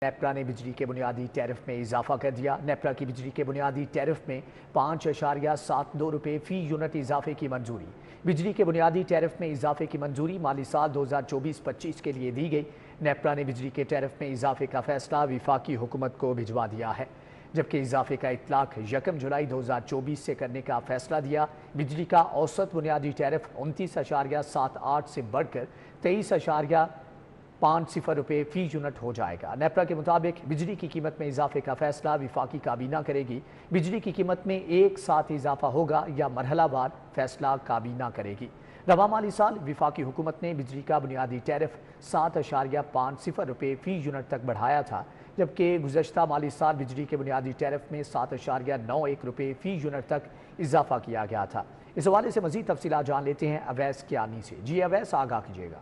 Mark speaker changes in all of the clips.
Speaker 1: नेपरा ने बिजली के बुनियादी टैरिफ में इजाफा कर दिया। नेपरा की बिजली के बुनियादी टैरिफ में 5.72 रुपये फी यूनिट इजाफे की मंजूरी। बिजली के बुनियादी टैरिफ में इजाफे की मंजूरी माली साल 2024-25 के लिए दी गई। नेपरा ने बिजली के टैरिफ में इजाफे का फैसला विफाकी हुकूमत को भिजवा दिया है, जबकि इजाफे का इतलाक 1 जुलाई 2024 से करने का फैसला दिया। बिजली का औसत बुनियादी टैरिफ 29.78 से बढ़कर 23.50 रुपये फी यूनिट हो जाएगा। नेपरा के मुताबिक बिजली की कीमत में इजाफे का फैसला विफाकी काबीना करेगी। बिजली की कीमत में एक साथ इजाफा होगा या मरहलावार फैसला काबीना करेगी। रवा माली साल विफाकी हुकूमत ने बिजली का बुनियादी टैरिफ 7.50 रुपये फी यूनिट तक बढ़ाया था, जबकि गुज़श्ता माली साल बिजली के बुनियादी टैरिफ में 7.91 रुपये फी यूनिट तक इजाफा किया गया था। इस हवाले से मज़ीद तफसीलात जान लेते हैं अवैस कियानी से। जी अवैस, आगाह कीजिएगा।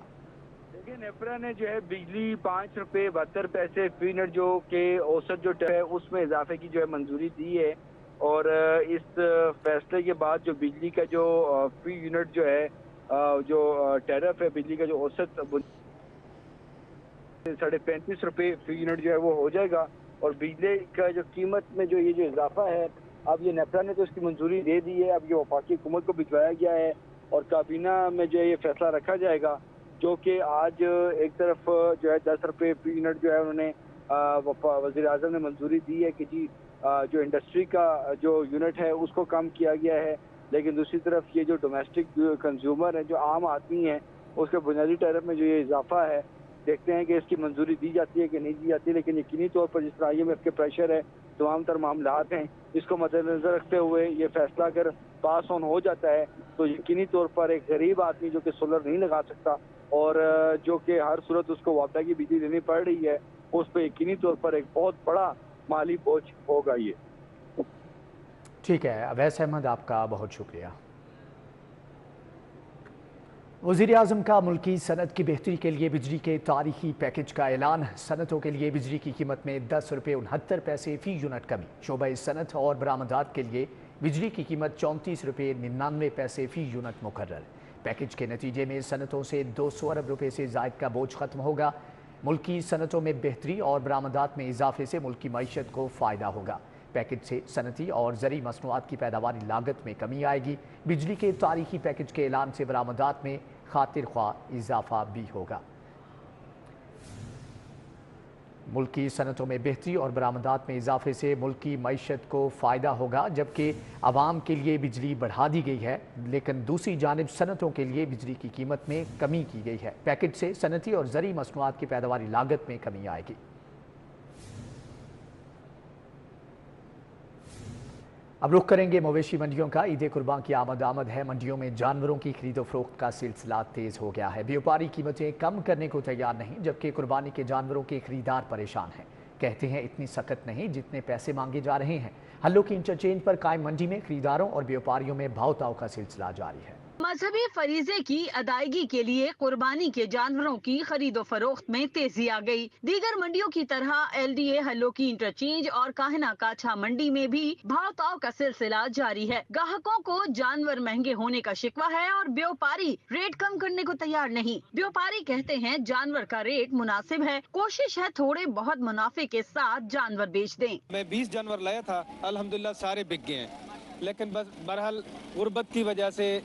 Speaker 2: नेपरा ने जो है बिजली 5 रुपये 72 पैसे फी यूनिट जो के औसत जो है उसमें इजाफे की जो है मंजूरी दी है। और इस फैसले के बाद जो बिजली का जो फी यूनिट जो है जो टैरिफ है, बिजली का जो औसत 35.5 रुपये फी यूनिट जो है वो हो जाएगा। और बिजली का जो कीमत में जो ये जो इजाफा है, अब ये नेपरा ने तो इसकी मंजूरी दे दी है। अब ये वफाकी हुकूमत को भिजवाया गया है और काबीना में जो है ये फैसला रखा जाएगा, जो कि आज एक तरफ जो है 10 रुपये फी यूनिट जो है उन्होंने वज़ीर आज़म ने मंजूरी दी है कि जी जो इंडस्ट्री का जो यूनिट है उसको कम किया गया है, लेकिन दूसरी तरफ ये जो डोमेस्टिक कंज्यूमर है, जो आम आदमी है, उसके बुनियादी टैरिफ में जो ये इजाफा है, देखते हैं कि इसकी मंजूरी दी जाती है कि नहीं दी जाती। लेकिन यकीनी तौर पर जिस तरह IMF के प्रेशर है, तमाम तर मामलात हैं, इसको मद्देनजर रखते हुए ये फैसला अगर पास ऑन हो जाता है तो यकीनी तौर पर एक गरीब आदमी जो कि सोलर नहीं लगा सकता और जो कि हर सूरत उसको वापदा की बिजली देनी पड़ रही है, उस पर यकीनी तौर पर एक बहुत बड़ा माली बोझ होगा ये।
Speaker 1: ठीक है अवैस अहमद, आपका बहुत शुक्रिया। वज़ीर आज़म का मुल्की सनत की बेहतरी के लिए बिजली के तारीखी पैकेज का ऐलान। सनतों के लिए बिजली की कीमत में 10 रुपये 69 पैसे फी यूनिट कमी। शोबा सनत और बरामदात के लिए बिजली की कीमत 34 रुपये 99 पैसे फी यूनिट मुकर्रर। पैकेज के नतीजे में सनतों से 200 अरब रुपये से ज़ायद का बोझ खत्म होगा। मुल्की सनतों में बेहतरी और बरामदात में इजाफे से मुल्की मईशत को फ़ायदा होगा। पैकेज से सनती और ज़री मसनूआत की पैदावारी लागत में कमी आएगी। बिजली के तारीखी पैकेज के ऐलान से बरामदात में खातिर ख्वाह इजाफा भी होगा। मुल्की सनतों में बेहतरी और बरामदात में इजाफे से मुल्की मईशत को फ़ायदा होगा, जबकि आवाम के लिए बिजली बढ़ा दी गई है, लेकिन दूसरी जानिब सनतों के लिए बिजली की कीमत में कमी की गई है। पैकेज से सनती और ज़री मसनूआत की पैदावारी लागत में कमी आएगी। अब रुख करेंगे मवेशी मंडियों का। ईद कुर्बान की आमद है। मंडियों में जानवरों की खरीदो फरोख्त का सिलसिला तेज हो गया है। व्यापारी कीमतें कम करने को तैयार नहीं, जबकि कुर्बानी के जानवरों के खरीदार परेशान हैं। कहते हैं इतनी सख्त नहीं जितने पैसे मांगे जा रहे हैं। हल्लों की इंटरचेंज पर कायम मंडी में खरीदारों और व्यापारियों में भाव ताव का सिलसिला जारी है।
Speaker 3: मजहबी फरीजे की अदायगी के लिए कुर्बानी के जानवरों की खरीदो फरोख्त में तेजी आ गई। दीगर मंडियों की तरह LDA हल्लों की इंटरचेंज और काहना काछा मंडी में भी भाव ताव का सिलसिला जारी है। ग्राहकों को जानवर महंगे होने का शिकवा है और व्यापारी रेट कम करने को तैयार नहीं। व्यापारी कहते हैं जानवर का रेट मुनासिब है, कोशिश है थोड़े बहुत मुनाफे के साथ जानवर बेच दें।
Speaker 4: मैं 20 जानवर लाया था, अल्हम्दुलिल्लाह सारे बिक गए हैं, लेकिन बस बहरहाल गुर्बत की वजह से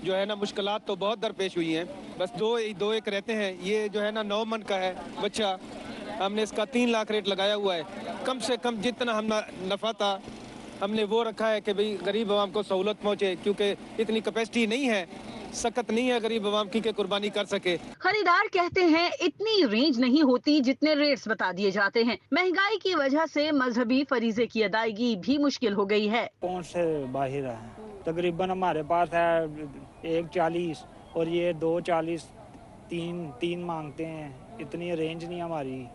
Speaker 4: जो है ना मुश्किलात तो बहुत दरपेश हुई हैं। बस दो एक रहते हैं। ये जो है ना 9 मन का है बच्चा, हमने इसका 3 लाख रेट लगाया हुआ है। कम से कम जितना हम नफ़ा था हमने वो रखा है कि भाई गरीब आवाम को सहूलत पहुँचे, क्योंकि इतनी कैपेसिटी नहीं है, सख्त नहीं है गरीब आवाम की के कुर्बानी कर सके।
Speaker 3: खरीदार कहते हैं इतनी रेंज नहीं होती जितने रेट्स बता दिए जाते हैं। महंगाई की वजह से मजहबी फरीजे की अदायगी भी मुश्किल हो गई है।
Speaker 5: कौन से बाहर है, तकरीबन हमारे पास है 140 और ये 240, 3 मांगते हैं। इतनी रेंज नहीं हमारी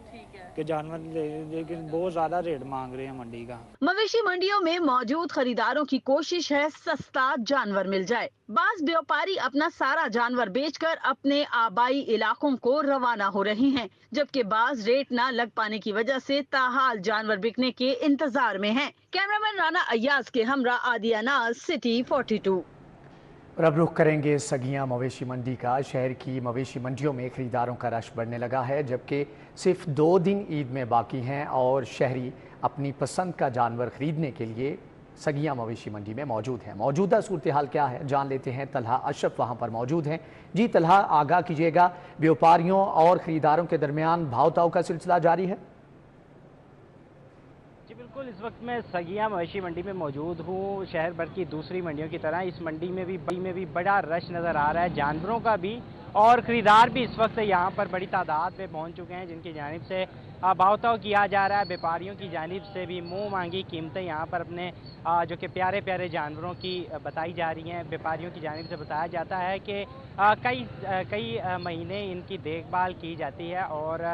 Speaker 5: कि जानवर लेकिन बहुत ज्यादा रेट मांग रहे हैं मंडी का।
Speaker 3: मवेशी मंडियों में मौजूद खरीदारों की कोशिश है सस्ता जानवर मिल जाए। बाज व्यापारी अपना सारा जानवर बेचकर अपने आबाई इलाकों को रवाना हो रहे हैं, जबकि बाज रेट न लग पाने की वजह से ताहाल जानवर बिकने के इंतजार में हैं। कैमरामैन राना अय्याज के हमरा आदिया नाज, सिटी 42।
Speaker 1: और अब रुख करेंगे सगियां मवेशी मंडी का। शहर की मवेशी मंडियों में खरीदारों का रश बढ़ने लगा है, जबकि सिर्फ 2 दिन ईद में बाकी हैं और शहरी अपनी पसंद का जानवर खरीदने के लिए सगियां मवेशी मंडी में मौजूद हैं। मौजूदा सूरत हाल क्या है, जान लेते हैं। तलहा अशरफ वहां पर मौजूद हैं। जी तलहा, आगाह कीजिएगा, व्यापारियों और खरीदारों के दरमियान भाव ताव का सिलसिला जारी है?
Speaker 6: जी बिल्कुल, इस वक्त मैं सगियां मवेशी मंडी में मौजूद हूँ। शहर भर की दूसरी मंडियों की तरह इस मंडी में भी बड़ा रश नज़र आ रहा है, जानवरों का भी, और खरीदार भी इस वक्त यहाँ पर बड़ी तादाद में पहुँच चुके हैं, जिनकी जानिब से भाव-ताव किया जा रहा है। व्यापारियों की जानिब से भी मुँह मांगी कीमतें यहाँ पर अपने जो कि प्यारे प्यारे जानवरों की बताई जा रही हैं। व्यापारियों की जानिब से बताया जाता है कि कई महीने इनकी देखभाल की जाती है और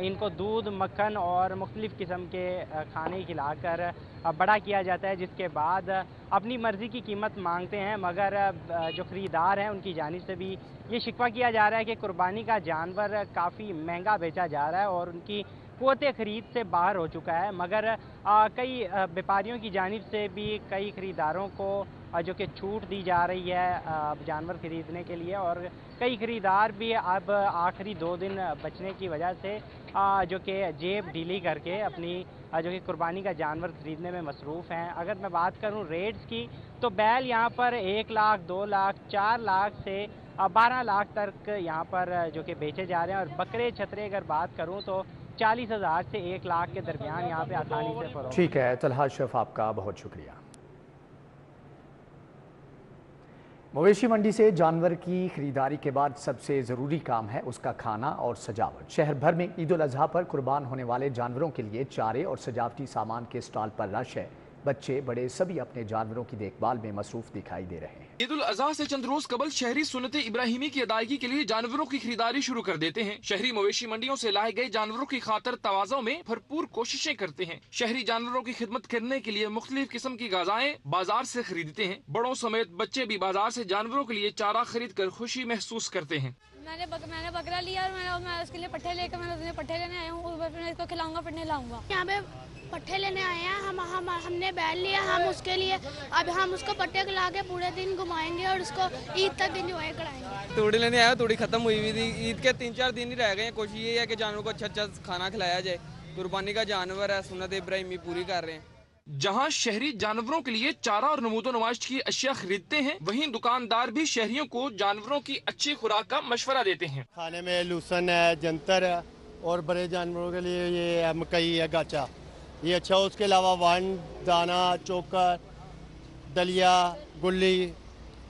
Speaker 6: इनको दूध, मक्खन और मुख्तलिफ़ किस्म के खाने खिलाकर बड़ा किया जाता है, जिसके बाद अपनी मर्ज़ी की कीमत मांगते हैं। मगर जो ख़रीदार हैं उनकी जानिब से भी ये शिकवा किया जा रहा है कि कुर्बानी का जानवर काफ़ी महंगा बेचा जा रहा है और उनकी क़ुव्वत ख़रीद से बाहर हो चुका है। मगर कई व्यापारियों की जानिब से भी कई ख़रीदारों को जो कि छूट दी जा रही है जानवर ख़रीदने के लिए, और कई ख़रीदार भी अब आखिरी 2 दिन बचने की वजह से जो कि जेब ढीली करके अपनी जो कि कुर्बानी का जानवर ख़रीदने में मसरूफ़ हैं। अगर मैं बात करूं रेट्स की, तो बैल यहाँ पर 1 लाख, 2 लाख, 4 लाख से 12 लाख तक यहाँ पर जो कि बेचे जा रहे हैं, और बकरे छतरे अगर बात करूँ तो 40,000 से 1 लाख के दरमियान यहाँ पे आसानी से फरोख्त।
Speaker 1: ठीक है तलहा अशरफ, आपका बहुत शुक्रिया। मवेशी मंडी से जानवर की खरीदारी के बाद सबसे ज़रूरी काम है उसका खाना और सजावट। शहर भर में ईद उल अज़हा पर कुर्बान होने वाले जानवरों के लिए चारे और सजावटी सामान के स्टॉल पर रश है। बच्चे बड़े सभी अपने जानवरों की देखभाल में मसरूफ दिखाई दे रहे हैं।
Speaker 7: ईद उल अज़हा से चंद रोज कबल शहरी सुन्नत इब्राहिमी की अदायगी के लिए जानवरों की खरीदारी शुरू कर देते हैं। शहरी मवेशी मंडियों से लाए गए जानवरों की खातर तवाज़ो में भरपूर कोशिशें करते हैं। शहरी जानवरों की खिदमत करने के लिए मुख्तलिफ किस्म की गाज़ाएं बाजार से खरीदते हैं। बड़ों समेत बच्चे भी बाजार से जानवरों के लिए चारा खरीद कर खुशी महसूस करते हैं।
Speaker 8: मैंने बकरा लिया और मैं उसके लिए पट्ठे लेकर मैं पट्ठे लेने आया हूँ, मैं इसको खिलाऊंगा, फिर नहीं लाऊंगा। यहाँ पे पट्ठे लेने आए हैं हमने बैल लिया, हम उसके लिए अब हम उसको पट्टे खिला के पूरे दिन घुमाएंगे और उसको ईद तक एंजॉय कराएंगे।
Speaker 9: तूड़ी लेने आया, तूड़ी खत्म हुई हुई थी, ईद के 3-4 दिन ही रह गए हैं। कोशिश ये है कि जानवर को अच्छा खाना खिलाया जाए। कुर्बानी का जानवर है, सुन्नत इब्राहिमी पूरी कर रहे हैं।
Speaker 7: जहां शहरी जानवरों के लिए चारा और नमूदो नमाज की अशिया खरीदते हैं, वहीं दुकानदार भी शहरियों को जानवरों की अच्छी खुराक का मशवरा देते हैं।
Speaker 10: खाने में लूसन है, जंतर है, और बड़े जानवरों के लिए ये है मकई है, गाचा, ये अच्छा। उसके अलावा वान, दाना, चोकर, दलिया, गुल्ली,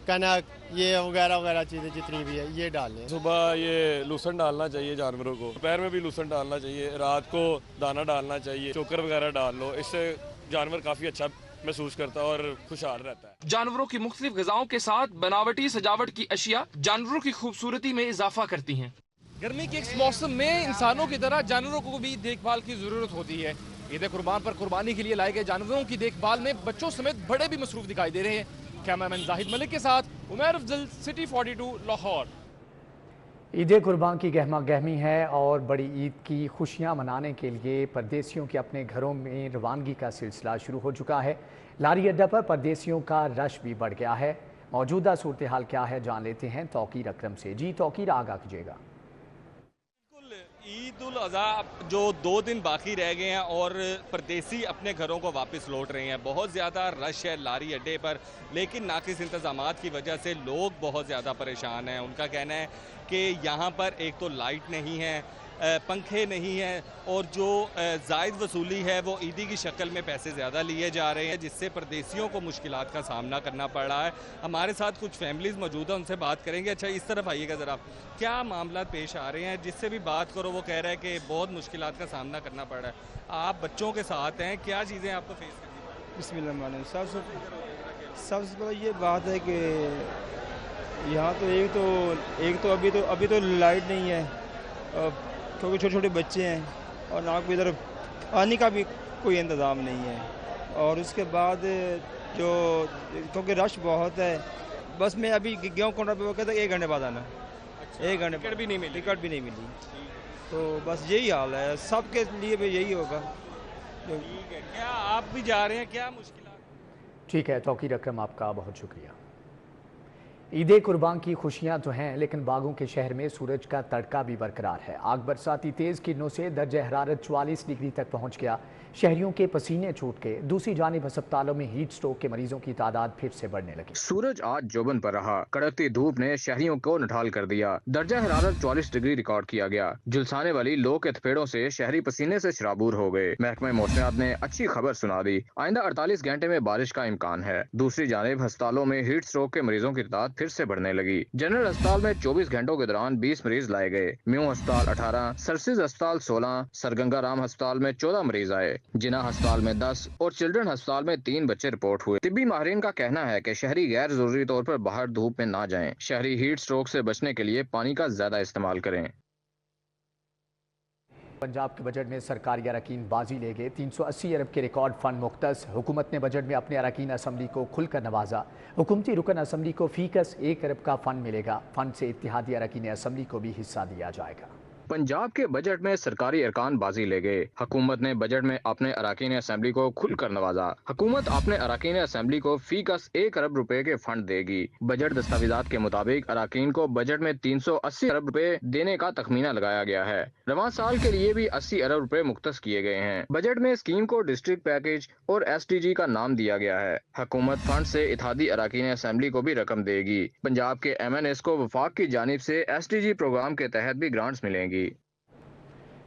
Speaker 10: कनक, ये वगैरह वगैरह चीज़ें जितनी भी है ये डाल लें।
Speaker 11: सुबह ये लूसन डालना चाहिए जानवरों को, दोपहर में भी लूसन डालना चाहिए, रात को दाना डालना चाहिए, चोकर वगैरह डाल लो, इससे जानवर काफ़ी अच्छा महसूस करता है और खुशहाल रहता है।
Speaker 7: जानवरों की मुख्तलिफ ग़िज़ाओं के साथ बनावटी सजावट की अशिया जानवरों की खूबसूरती में इजाफा करती हैं।
Speaker 12: गर्मी के इस मौसम में इंसानों की तरह जानवरों को भी देखभाल की ज़रूरत होती है। ईद कुर्बान पर कुर्बानी के लिए लाए गए जानवरों की देखभाल में बच्चों समेत बड़े भी मसरूफ दिखाई दे रहे हैं। कैमरामैन जाहिद मलिक के साथ उमर अफजल, सिटी 42, लाहौर।
Speaker 1: ईद कुर्बान की गहमा गहमी है और बड़ी ईद की खुशियां मनाने के लिए परदेसियों के अपने घरों में रवानगी का सिलसिला शुरू हो चुका है। लारी अड्डा पर परदेसियों का रश भी बढ़ गया है। मौजूदा सूरत हाल क्या है, जान लेते हैं तौकीर अकरम से। जी तौकीर, आगाह कीजिएगा।
Speaker 13: ईद उल अज़हा जो 2 दिन बाकी रह गए हैं और परदेसी अपने घरों को वापस लौट रहे हैं। बहुत ज़्यादा रश है लारी अड्डे पर, लेकिन नाकिस इंतज़ामात की वजह से लोग बहुत ज़्यादा परेशान हैं। उनका कहना है कि यहाँ पर एक तो लाइट नहीं है, पंखे नहीं हैं, और जो ज़ायद वसूली है वो ईदी की शक्ल में पैसे ज़्यादा लिए जा रहे हैं, जिससे परदेसियों को मुश्किलात का सामना करना पड़ रहा है। हमारे साथ कुछ फैमिलीज़ मौजूद हैं, उनसे बात करेंगे। अच्छा, इस तरफ आइएगा ज़रा, क्या मामला पेश आ रहे हैं? जिससे भी बात करो वो कह रहा है कि बहुत मुश्किलात का सामना करना पड़ रहा है। आप बच्चों के साथ हैं, क्या चीज़ें आपको फेस करनी?
Speaker 14: बिस्मिल्लाह। सबसे पहले ये बात है कि यहाँ तो एक तो अभी तो लाइट नहीं है, क्योंकि छोटे छोटे बच्चे हैं, और ना कोई इधर पानी का भी कोई इंतज़ाम नहीं है। और उसके बाद जो क्योंकि रश बहुत है, बस मैं अभी गया हूँ काउंटर पे, वो कहते 1 घंटे बाद आना। 1 घंटे टिकट भी नहीं मिली। तो बस यही हाल है, सबके लिए भी यही होगा।
Speaker 13: ठीक है, क्या आप भी जा रहे हैं, क्या मुश्किल?
Speaker 1: ठीक है तौकीर अकरम, आपका बहुत शुक्रिया। ईद कुर्बान की खुशियां तो हैं, लेकिन बागों के शहर में सूरज का तड़का भी बरकरार है। आग बरसाती तेज़ किरणों से दर्जा हरारत 44 डिग्री तक पहुंच गया। शहरियों के पसीने छूट के दूसरी जानिब अस्पतालों में हीट स्ट्रोक के मरीजों की तादाद फिर से बढ़ने लगी।
Speaker 15: सूरज आज जोबन पर रहा। कड़कती धूप ने शहरियों को निठाल कर दिया। दर्जा हरारत 44 डिग्री रिकॉर्ड किया गया। झुलसाने वाली लो के थपेड़ों से शहरी पसीने से शराबूर हो गए। महकमा मौसमियात ने अच्छी खबर सुना दी। आइंदा 48 घंटे में बारिश का इम्कान है। दूसरी जानिब अस्पतालों में हीट स्ट्रोक के मरीजों की तादाद फिर से बढ़ने लगी। जनरल अस्पताल में 24 घंटों के दौरान 20 मरीज लाए गए। म्यू अस्पताल 18, सर्सिस अस्पताल 16, सरगंगा राम अस्पताल में 14 मरीज आए। जिना अस्पताल में 10 और चिल्ड्रन अस्पताल में 3 बच्चे रिपोर्ट हुए। तिब्बी माहिरीन का कहना है कि शहरी गैर जरूरी तौर पर बाहर धूप में ना जाएं। शहरी हीट स्ट्रोक से बचने के लिए पानी का ज्यादा इस्तेमाल करें।
Speaker 1: पंजाब के बजट में सरकारी अरकान बाजी ले गए। 380 अरब के रिकॉर्ड फंड मुख्तस। हुकूमत ने बजट में अपने अरकान असम्बली को खुलकर नवाजा। हुकूमती रुकन असम्बली को फीकस 1 अरब का फंड मिलेगा। फंड से इत्तेहादी अरकान असम्बली को भी हिस्सा दिया जाएगा।
Speaker 15: पंजाब के बजट में सरकारी अरकान बाजी ले गए। हुकूमत ने बजट में अपने अरकान असम्बली को खुलकर नवाजा। हुकूमत अपने अरकान असम्बली को फीकस 1 अरब रुपए के फंड देगी। बजट दस्तावेजात के मुताबिक अरकान को बजट में 380 अरब रुपए देने का तखमीना लगाया गया है। रवां साल के लिए भी 80 अरब रुपए मुख्तस किए गए हैं। बजट में स्कीम को डिस्ट्रिक्ट पैकेज और SDG का नाम दिया गया है। हुकूमत फंड से इत्तेहादी अरकान असम्बली को भी रकम देगी। पंजाब के MNS को वफाक की जानिब से SDG प्रोग्राम के तहत भी ग्रांट्स मिलेंगी।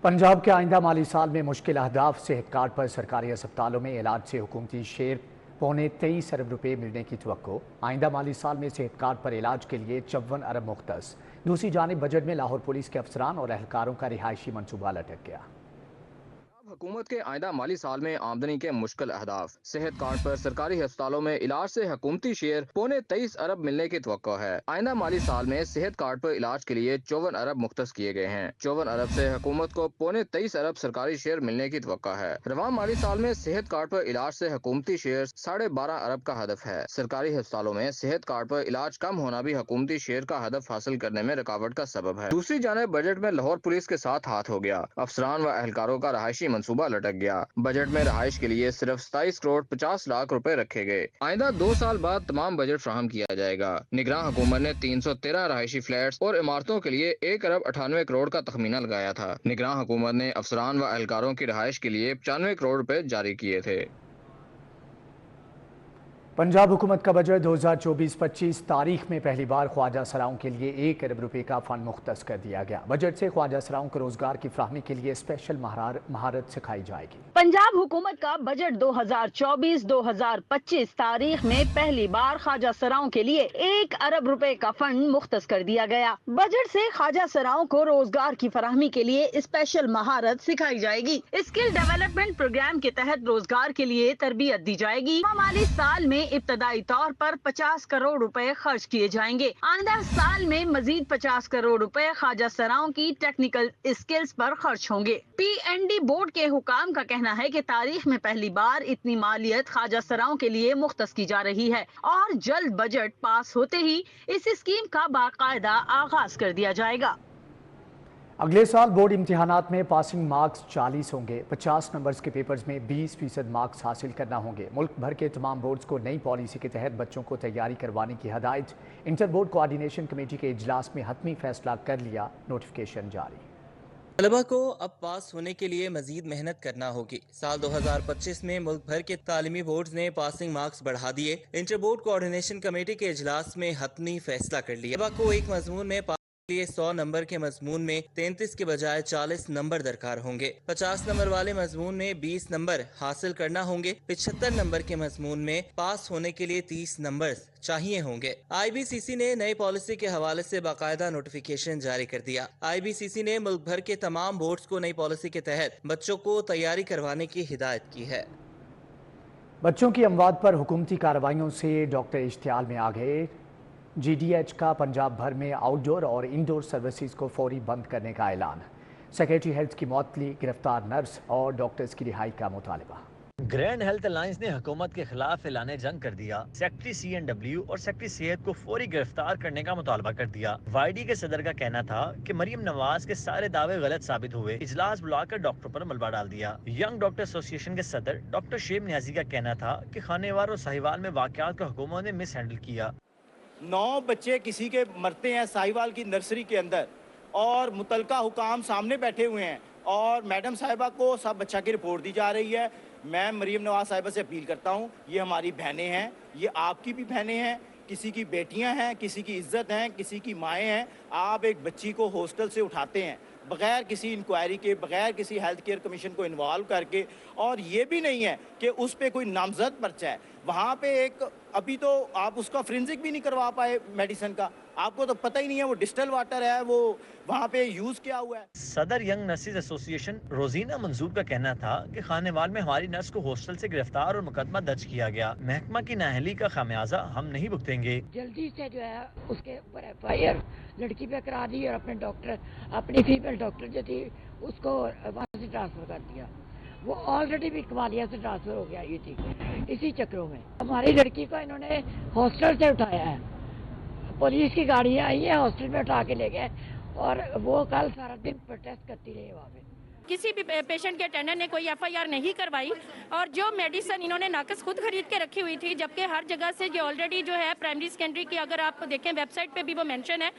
Speaker 1: पंजाब के आइंदा माली साल में मुश्किल अहदाफ सेहत कार्ड पर सरकारी अस्पतालों में इलाज से हुकूमती शेयर 23.25 अरब रुपए मिलने की तवक्को। आइंदा माली साल में सेहत कार्ड पर इलाज के लिए 54 अरब मुख्तस। दूसरी जानिब बजट में लाहौर पुलिस के अफसरान और एहलकारों का रिहायशी मनसूबा लटक गया।
Speaker 15: हुकूमत के आइंदा माली साल में आमदनी के मुश्किल अहदाफ। सेहत कार्ड पर सरकारी अस्पतालों में इलाज से हुकूमती शेयर 23.25 अरब मिलने की तवक्को है। आइंदा माली साल में सेहत कार्ड पर इलाज के लिए 54 अरब मुख्तस किए गए हैं। 54 अरब से हुकूमत को 23.25 अरब सरकारी शेयर मिलने की तवक्को है। रवां माली साल में सेहत कार्ड पर इलाज से हुकूमती शेयर 12.5 अरब का हदफ है। सरकारी अस्पतालों में सेहत कार्ड पर इलाज कम होना भी हुकूमती शेयर का हदफ हासिल करने में रुकावट का सबब है। दूसरी जानिब बजट में लाहौर पुलिस के साथ हाथ हो गया। अफसरान व एहलकारों का रहायशी मनसूबा लटक गया। बजट में रहाइश के लिए सिर्फ 27 करोड़ 50 लाख रुपए रखे गए। आइंदा 2 साल बाद तमाम बजट फ्राहम किया जाएगा। निगरान हुकूमत ने 313 रहायशी फ्लैट्स और इमारतों के लिए 1 अरब 98 करोड़ का तखमीना लगाया था। निगरान हुकूमत ने अफसरान व एहलकारों की रहाइश के लिए 95 करोड़ रुपए जारी किए थे।
Speaker 1: पंजाब हुकूमत का बजट 2024-25 तारीख में पहली बार ख्वाजा सराओं के लिए 1 अरब रुपए का फंड मुख्तस कर दिया गया। बजट से ख्वाजा सराओं को रोजगार की फ्राहमी के लिए स्पेशल महारत सिखाई जाएगी।
Speaker 3: पंजाब हुकूमत का बजट 2024-2025 तारीख में पहली बार ख्वाजा सराओं के लिए 1 अरब रुपए का फंड मुख्तस कर दिया गया। बजट से ख्वाजा सराओं को रोजगार की फराहमी के लिए स्पेशल महारत सिखाई जाएगी। स्किल डेवलपमेंट प्रोग्राम के तहत रोजगार के लिए तरबियत दी जाएगी। माली साल में इब्तदाई तौर पर 50 करोड़ रुपए खर्च किए जाएंगे। आइंदा साल में मजीद 50 करोड़ रुपए ख्वाजा सराओं की टेक्निकल स्किल्स पर खर्च होंगे। PND बोर्ड के हुकाम का कहना है कि तारीख में पहली बार इतनी मालियत ख्वाजा सराओं के लिए मुख्तस की जा रही है और जल्द बजट पास होते ही इस स्कीम का बाकायदा आगाज कर दिया जाएगा।
Speaker 1: अगले साल बोर्ड इम्तिहानात में पासिंग मार्क्स 40 होंगे। 50 नंबर्स के पेपर्स में 20% मार्क्स हासिल करना होंगे। मुल्क भर के तमाम बोर्ड्स को नई पॉलिसी के तहत बच्चों को तैयारी करवाने की हदायत। इंटर बोर्ड कोऑर्डिनेशन कमेटी के इजलास में हतमी फैसला कर लिया। नोटिफिकेशन जारी।
Speaker 16: तलबा को अब पास होने के लिए मजीद मेहनत करना होगी। साल 2025 में मुल्क भर के तालीमी बोर्ड ने पासिंग मार्क्स बढ़ा दिए। इंटर बोर्ड कोऑर्डिनेशन कमेटी के इजलास में हतमी फैसला कर लिया। तलबा को एक मजमून में लिए 100 नंबर के मजमून में 33 के बजाय 40 नंबर दरकार होंगे। 50 नंबर वाले मजमून में 20 नंबर हासिल करना होंगे। 75 नंबर के मजमून में पास होने के लिए 30 नंबर चाहिए होंगे। IBCC ने नई पॉलिसी के हवाले से बाकायदा नोटिफिकेशन जारी कर दिया। IBCC ने मुल्क भर के तमाम बोर्ड्स को नई पॉलिसी के तहत बच्चों को तैयारी करवाने की हिदायत की है।
Speaker 1: बच्चों की अमवात पर हुकूमती कार्रवाइयों से डॉक्टर इश्तियाल में आ गए। GDH का पंजाब भर में आउटडोर और इंडोर सर्विसेज को फौरी बंद करने का ऐलान। सेक्रेटरी हेल्थ की मौतली, गिरफ्तार नर्स और डॉक्टर्स की रिहाई का मुतालबा।
Speaker 17: ग्रैंड हेल्थ अलायंस ने हुकूमत के खिलाफ ऐलान जंग कर दिया। सेक्रेटरी CNW और सेक्रेटरी सेहत को फौरी गिरफ्तार करने का मुतालबा कर दिया। YD के सदर का कहना था कि मरियम नवाज के सारे दावे गलत साबित हुए। इजलास बुलाकर डॉक्टर पर मलबा डाल दिया। यंग डॉक्टर एसोसिएशन के सदर डॉक्टर शेब न्याजी का कहना था कि खानेवार और साहिवाल में वाकयात को हुकूमत ने मिस हैंडल किया।
Speaker 18: 9 बच्चे किसी के मरते हैं साहिवाल की नर्सरी के अंदर, और मुतलका हुकाम सामने बैठे हुए हैं और मैडम साहिबा को सब बच्चा की रिपोर्ट दी जा रही है। मैं मरीम नवाज साहिबा से अपील करता हूँ, ये हमारी बहनें हैं, ये आपकी भी बहनें हैं, किसी की बेटियां हैं, किसी की इज्जत हैं, किसी की माएँ हैं। आप एक बच्ची को हॉस्टल से उठाते हैं बगैर किसी इंक्वायरी के, बगैर किसी हेल्थ केयर कमीशन को इन्वॉल्व करके, और ये भी नहीं है कि उस पे कोई नामजद पर्चा है। वहाँ पे एक अभी तो आप उसका फ्रेंजिक भी नहीं करवा पाए मेडिसिन का, आपको तो पता ही नहीं है वो डिस्टल वाटर है, वो वहाँ पे यूज किया हुआ है।
Speaker 17: सदर यंग नर्सिस एसोसिएशन रोजीना मंसूर का कहना था कि खानेवाल में हमारी नर्स को हॉस्टल से गिरफ्तार और मुकदमा दर्ज किया गया। महकमा की नाअहली का खामियाजा हम नहीं भुगतेंगे।
Speaker 19: जल्दी से जो है उसके ऊपर FIR लड़की पे करा दी और अपने डॉक्टर, अपनी फीमेल डॉक्टर जो थी उसको वहाँ से ट्रांसफर कर दिया। वो ऑलरेडी भी कमालिया से ट्रांसफर हो गया ये थी। इसी चक्रों में हमारी लड़की को इन्होंने हॉस्टल से उठाया है, पुलिस की गाड़ियाँ आई है, हॉस्टल में उठा के ले गए और वो कल सारा दिन प्रोटेस्ट करती रही वहाँ पे।
Speaker 20: किसी भी पेशेंट के अटेंडेंट ने कोई FIR नहीं करवाई, और जो मेडिसिन इन्होंने नाकस खुद खरीद के रखी हुई थी, जबकि हर जगह से जो ऑलरेडी जो है प्राइमरी सेकेंडरी की, अगर आप देखें वेबसाइट पे भी वो मेंशन है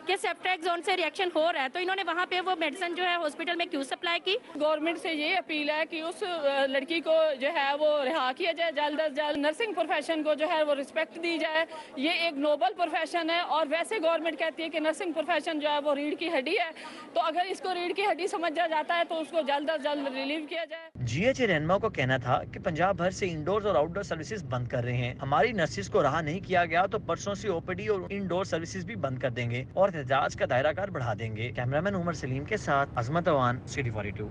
Speaker 20: कि सेप्टेक जोन से रिएक्शन हो रहा है, तो इन्होंने वहाँ पे वो मेडिसिन जो है हॉस्पिटल में क्यों सप्लाई की।
Speaker 21: गवर्नमेंट से ये अपील है कि उस लड़की को जो है वो रिहा किया जाए जल्द अज जल्द। नर्सिंग प्रोफेशन को जो है वो रिस्पेक्ट दी जाए, ये एक नोबल प्रोफेशन है, और वैसे गवर्नमेंट कहती है कि नर्सिंग प्रोफेशन जो है वो रीढ़ की हड्डी है, तो अगर इसको रीढ़ की हड्डी समझा जाता है तो उसको जल्द अज जल्द रिलीव किया जाए।
Speaker 17: GH रहनुमा को कहना था कि पंजाब भर से इंडोर और आउटडोर सर्विसेज बंद कर रहे हैं। हमारी नर्सिस को रहा नहीं किया गया तो परसों से OPD और इंडोर सर्विसेज भी बंद कर देंगे और एहतजाज का दायरा कार बढ़ा देंगे। कैमरामैन उमर सलीम के साथ अजमत अवान, सिटी 42।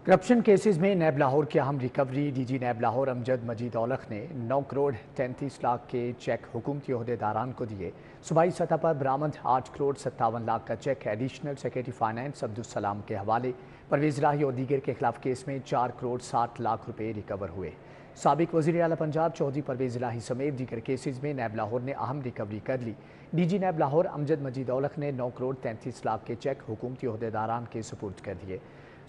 Speaker 1: करप्शन केसेस में नैब लाहौर की अहम रिकवरी। DG नैब लाहौर अमजद मजीद औलख ने 9 करोड़ 33 लाख के चेक हुकूमती ओहदेदारान को दिए। सूबाई सतह पर बरामद 8 करोड़ 57 लाख का cheque additional secretary finance Abdul Salam के हवाले। परवेज राही और दीगर के खिलाफ केस में 4 करोड़ 60 लाख रुपए रिकवर हुए। साबिक वज़ीर आला पंजाब चौधरी परवेज राही समेत दीगर केसेस में नैब लाहौर ने अहम रिकवरी कर ली। DG नैब लाहौर अमजद मजीद औलख ने 9 करोड़ 33 लाख के चेक हुकूमती ओहदेदारान के सुपुर्द कर दिए।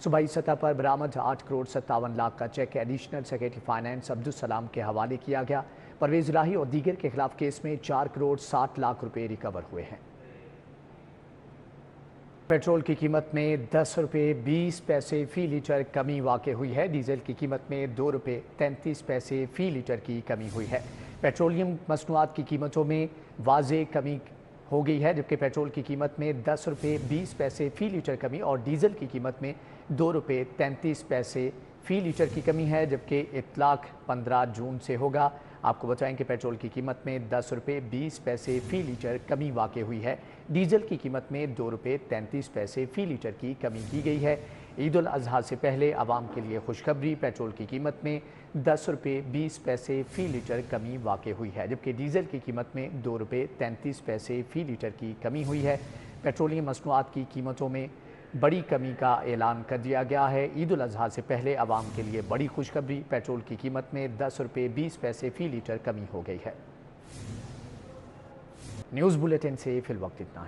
Speaker 1: सूबाई सतह पर बरामद 8 करोड़ 57 लाख का cheque additional secretary finance Abdul Salam के हवाले किया गया। परवेज राही और दीगर के खिलाफ केस में 4 करोड़ 60 लाख रुपए रिकवर हुए हैं। पेट्रोल की कीमत में 10 रुपये 20 पैसे फ़ी लीटर कमी वाक़ हुई है। डीजल की कीमत में 2 रुपये 33 पैसे फ़ी लीटर की कमी हुई है। पेट्रोलियम मसनूआत की कीमतों में वाज़े कमी हो गई है, जबकि पेट्रोल की कीमत में 10 रुपये 20 पैसे फ़ी लीटर कमी और डीजल की कीमत में 2 रुपये 33 पैसे फ़ी लीटर की कमी है, जबकि इतलाक 15 जून से होगा। आपको बताएं कि पेट्रोल की कीमत में 10 रुपये 20 पैसे फ़ी लीटर कमी वाक़ हुई है। डीजल की कीमत में 2 रुपये 33 पैसे फ़ी लीटर की कमी की गई है। ईद उल अज़हा से पहले आवाम के लिए खुशखबरी, पेट्रोल की कीमत में 10 रुपये 20 पैसे फ़ी लीटर कमी वाक़ हुई है, जबकि डीजल की कीमत में 2 रुपये 33 पैसे फ़ी लीटर की कमी हुई है। पेट्रोलियम मसनूआत की कीमतों में बड़ी कमी का ऐलान कर दिया गया है। ईद उल अज़हा से पहले आवाम के लिए बड़ी खुशखबरी, पेट्रोल की कीमत में 10 रुपये 20 पैसे फ़ी लीटर कमी हो गई है। न्यूज़ बुलेटिन से फिल वक्त इतना है।